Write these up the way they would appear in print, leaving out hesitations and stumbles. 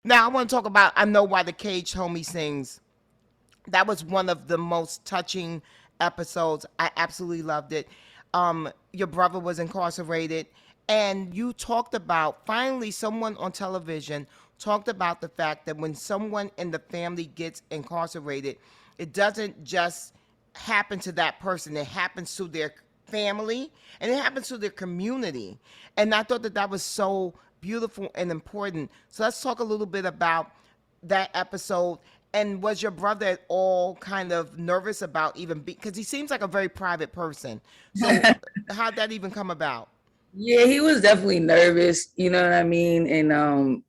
Now I want to talk about I Know Why the Cage Homie Sings. That was one of the most touching episodes. I absolutely loved it. Your brother was incarcerated, and you talked about finally someone on television talked about the fact that when someone in the family gets incarcerated, it doesn't just happen to that person, it happens to their family and it happens to their community. And I thought that that was so beautiful and important. So let's talk a little bit about that episode. And was your brother at all kind of nervous about even because he seems like a very private person? So how'd that even come about? Yeah, he was definitely nervous, you know what I mean? And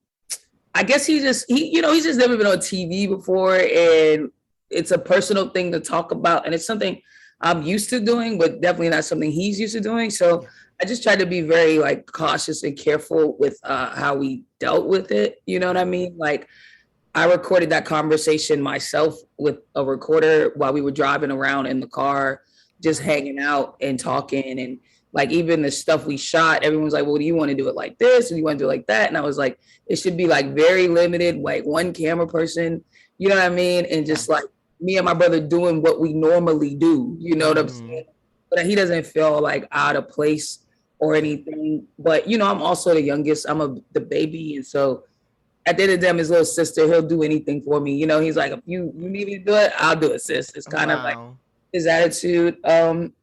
I guess he's just never been on TV before, and it's a personal thing to talk about, and it's something I'm used to doing, but definitely not something he's used to doing. So Yeah. I just tried to be very like cautious and careful with how we dealt with it. You know what I mean? Like I recorded that conversation myself with a recorder while we were driving around in the car, just hanging out and talking. And like even the stuff we shot, everyone's like, well, do you want to do it like this? Or do you want to do it like that? And I was like, it should be like very limited, like one camera person, you know what I mean? And just like Yes. me and my brother doing what we normally do, you know what I'm Mm-hmm. saying? But he doesn't feel like out of place or anything. But you know, I'm also the youngest. The baby, and so at the end of the day, I'm his little sister. He'll do anything for me. You know, he's like, if you need me to do it, I'll do it, sis. It's kind of like Wow. his attitude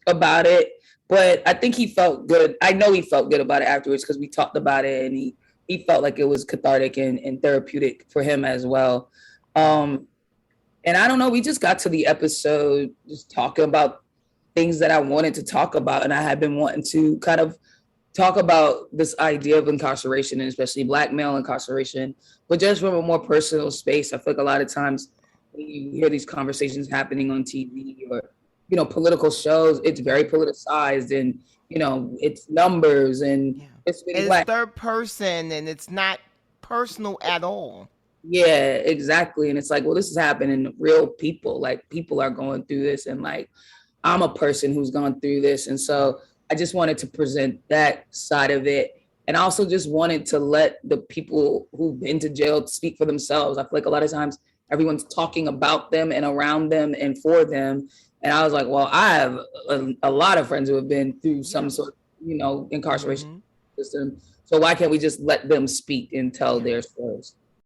about it. But I think he felt good. I know he felt good about it afterwards because we talked about it, and he felt like it was cathartic and therapeutic for him as well. Um, and I don't know, we just got to the episode just talking about things that I wanted to talk about, and I had been wanting to kind of talk about this idea of incarceration and especially Black male incarceration, but just from a more personal space. I feel like a lot of times when you hear these conversations happening on TV or, you know, political shows, it's very politicized and, you know, it's numbers and Yeah. it's really It's Black. third person and it's not personal at all. Yeah, exactly. And it's like, well, this is happening to real people. Like people are going through this and like I'm a person who's gone through this. And so I just wanted to present that side of it. And I also just wanted to let the people who've been to jail speak for themselves. I feel like a lot of times everyone's talking about them and around them and for them. And I was like, well, I have a lot of friends who have been through some Yeah. sort of, you know, incarceration Mm-hmm. system. So why can't we just let them speak and tell Yeah. their stories?